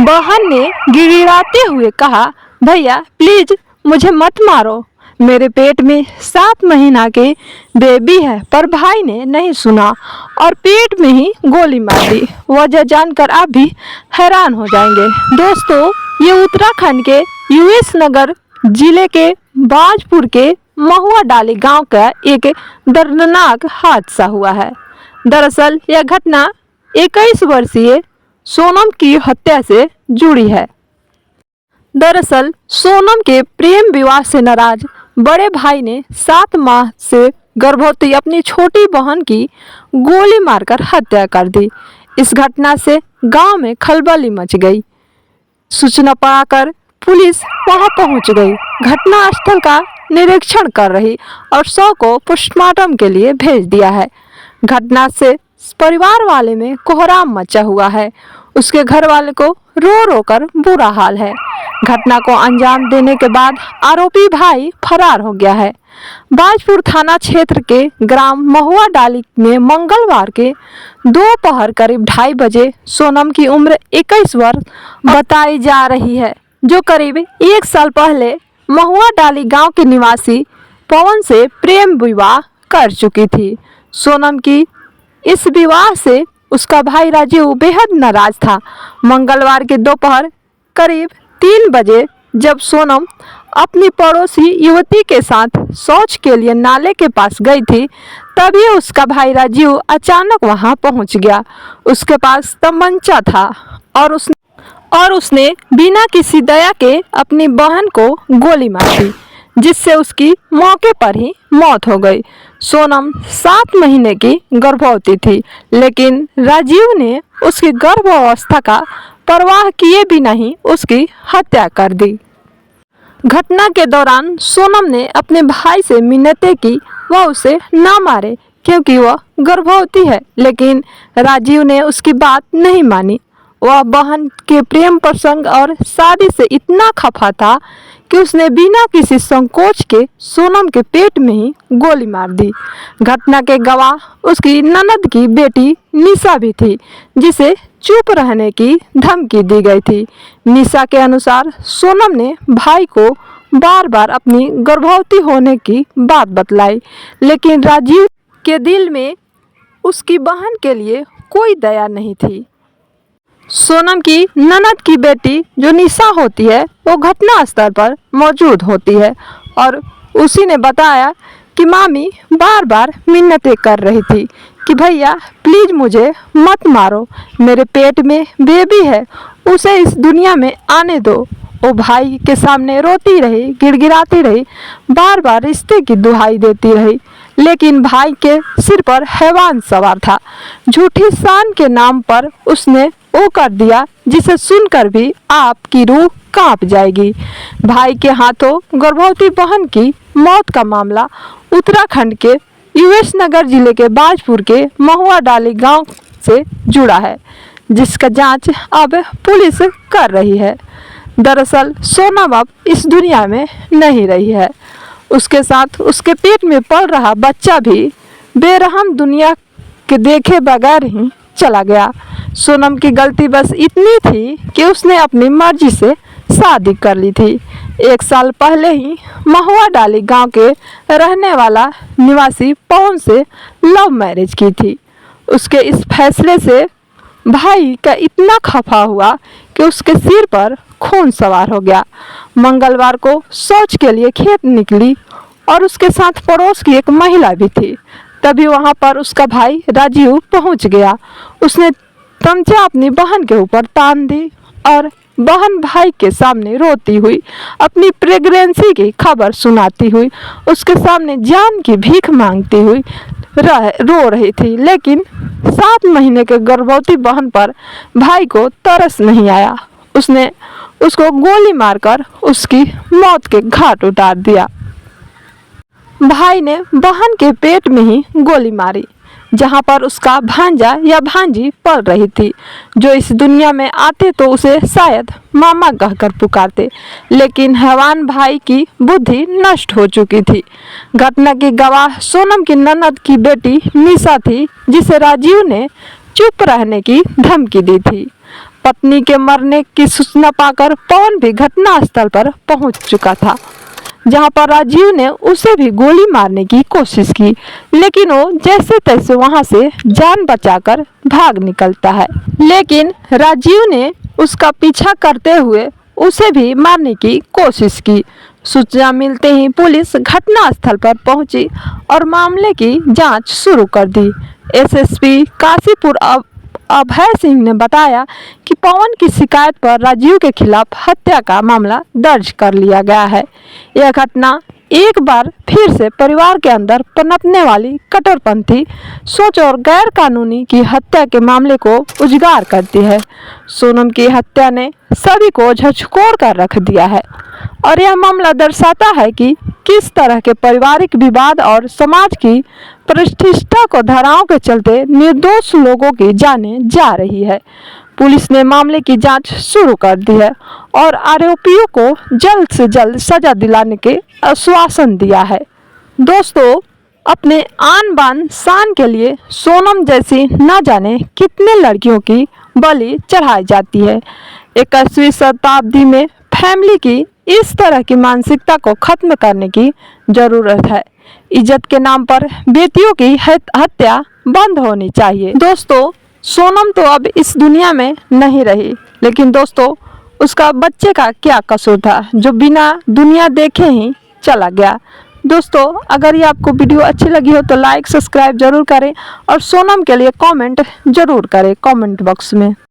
बहन ने गिड़गिड़ाते हुए कहा, भैया प्लीज मुझे मत मारो, मेरे पेट में 7 महीना के बेबी है। पर भाई ने नहीं सुना और पेट में ही गोली मार दी। वजह जानकर आप भी हैरान हो जाएंगे। दोस्तों, ये उत्तराखंड के यूएस नगर जिले के बाजपुर के महुआ डाली गांव का एक दर्दनाक हादसा हुआ है। दरअसल यह घटना 21 वर्षीय सोनम की हत्या से जुड़ी है। दरअसल सोनम के प्रेम विवाह से नाराज बड़े भाई ने 7 माह से गर्भवती अपनी छोटी बहन की गोली मारकर हत्या कर दी। इस घटना से गांव में खलबली मच गई। सूचना पाकर पुलिस वहां पहुंच गई, घटनास्थल का निरीक्षण कर रही और शव को पोस्टमार्टम के लिए भेज दिया है। घटना से परिवार वाले में कोहराम मचा हुआ है। उसके घर वाले को रो रो कर बुरा हाल है। घटना को अंजाम देने के बाद आरोपी भाई फरार हो गया है। बाजपुर थाना क्षेत्र के ग्राम महुआ डाली में मंगलवार के दोपहर करीब 2:30 बजे सोनम की उम्र 21 वर्ष बताई जा रही है, जो करीब 1 साल पहले महुआ डाली गांव के निवासी पवन से प्रेम विवाह कर चुकी थी। सोनम की इस विवाह से उसका भाई राजीव बेहद नाराज था। मंगलवार के दोपहर करीब 3 बजे जब सोनम अपनी पड़ोसी युवती के साथ शौच के लिए नाले के पास गई थी, तभी उसका भाई राजीव अचानक वहां पहुंच गया। उसके पास तमंचा था और उसने बिना किसी दया के अपनी बहन को गोली मार दी, जिससे उसकी मौके पर ही मौत हो गई। सोनम 7 महीने की गर्भवती थी, लेकिन राजीव ने उसकी गर्भावस्था का परवाह किए बिना ही उसकी हत्या कर दी। घटना के दौरान सोनम ने अपने भाई से मिन्नतें की वह उसे ना मारे क्योंकि वह गर्भवती है, लेकिन राजीव ने उसकी बात नहीं मानी। वह बहन के प्रेम प्रसंग और शादी से इतना खफा था कि उसने बिना किसी संकोच के सोनम के पेट में ही गोली मार दी। घटना के गवाह उसकी ननद की बेटी निशा भी थी, जिसे चुप रहने की धमकी दी गई थी। निशा के अनुसार सोनम ने भाई को बार बार अपनी गर्भवती होने की बात बतलाई, लेकिन राजीव के दिल में उसकी बहन के लिए कोई दया नहीं थी। सोनम की ननद की बेटी जो निशा होती है वो घटना स्थल पर मौजूद होती है और उसी ने बताया कि मामी बार बार मिन्नतें कर रही थी कि भैया प्लीज़ मुझे मत मारो, मेरे पेट में बेबी है, उसे इस दुनिया में आने दो। वो भाई के सामने रोती रही, गिड़गिड़ाती रही, बार बार रिश्ते की दुहाई देती रही, लेकिन भाई के सिर पर हैवान सवार था। झूठी शान के नाम पर उसने वो कर दिया जिसे सुनकर भी आपकी रूह कांप जाएगी। भाई के हाथों गर्भवती बहन की मौत का मामला उत्तराखंड के यूएस नगर जिले के बाजपुर के महुआ डाली गांव से जुड़ा है, जिसका जांच अब पुलिस कर रही है। दरअसल सोनम अब इस दुनिया में नहीं रही है। उसके साथ उसके पेट में पल रहा बच्चा भी बेरहम दुनिया के देखे बगैर ही चला गया। सोनम की गलती बस इतनी थी कि उसने अपनी मर्जी से शादी कर ली थी। 1 साल पहले ही महुआ डाली गांव के रहने वाला निवासी पवन से लव मैरिज की थी। उसके इस फैसले से भाई का इतना खफा हुआ कि उसके सिर पर खून सवार हो गया। मंगलवार को शौच के लिए खेत निकली और उसके साथ पड़ोस की एक महिला भी थी। तभी वहां पर उसका भाई राजीव पहुंच गया। उसने तमचा अपनी बहन के ऊपर तान दी और बहन भाई के सामने रोती हुई अपनी प्रेगनेंसी की खबर सुनाती हुई उसके सामने जान की भीख मांगती हुई रो रही थी। लेकिन 7 महीने के गर्भवती बहन पर भाई को तरस नहीं आया। उसने उसको गोली मारकर उसकी मौत के घाट उतार दिया। भाई ने बहन के पेट में ही गोली मारी, जहां पर उसका भांजा या भांजी पल रही थी, जो इस दुनिया में आते तो उसे शायद मामा कहकर पुकारते, लेकिन हैवान भाई की बुद्धि नष्ट हो चुकी थी। घटना की गवाह सोनम की ननद की बेटी निशा थी, जिसे राजीव ने चुप रहने की धमकी दी थी। पत्नी के मरने की सूचना पाकर पवन भी घटनास्थल पर पहुंच चुका था, जहां पर राजीव ने उसे भी गोली मारने की कोशिश की, लेकिन वो जैसे तैसे वहां से जान बचाकर भाग निकलता है। लेकिन राजीव ने उसका पीछा करते हुए उसे भी मारने की कोशिश की। सूचना मिलते ही पुलिस घटनास्थल पर पहुंची और मामले की जांच शुरू कर दी। एसएसपी काशीपुर अभय सिंह ने बताया कि पवन की शिकायत पर राजीव के खिलाफ हत्या का मामला दर्ज कर लिया गया है। यह घटना एक बार फिर से परिवार के अंदर पनपने वाली कट्टरपंथी सोच और गैर कानूनी की हत्या के मामले को उजागर करती है। सोनम की हत्या ने सभी को झकझोर कर रख दिया है और यह मामला दर्शाता है कि किस तरह के पारिवारिक विवाद और समाज की प्रतिष्ठा को धाराओं के चलते निर्दोष लोगों की जानें जा रही है। पुलिस ने मामले की जांच शुरू कर दी है और आरोपियों को जल्द से जल्द सजा दिलाने के आश्वासन दिया है। दोस्तों, अपने आन बान शान के लिए सोनम जैसी न जाने कितने लड़कियों की बलि चढ़ाई जाती है। 21वीं शताब्दी में फैमिली की इस तरह की मानसिकता को खत्म करने की जरूरत है। इज्जत के नाम पर बेटियों की हत्या बंद होनी चाहिए। दोस्तों, सोनम तो अब इस दुनिया में नहीं रही, लेकिन दोस्तों उसका बच्चे का क्या कसूर था जो बिना दुनिया देखे ही चला गया। दोस्तों, अगर ये आपको वीडियो अच्छी लगी हो तो लाइक सब्सक्राइब जरूर करें और सोनम के लिए कमेंट जरूर करें कमेंट बॉक्स में।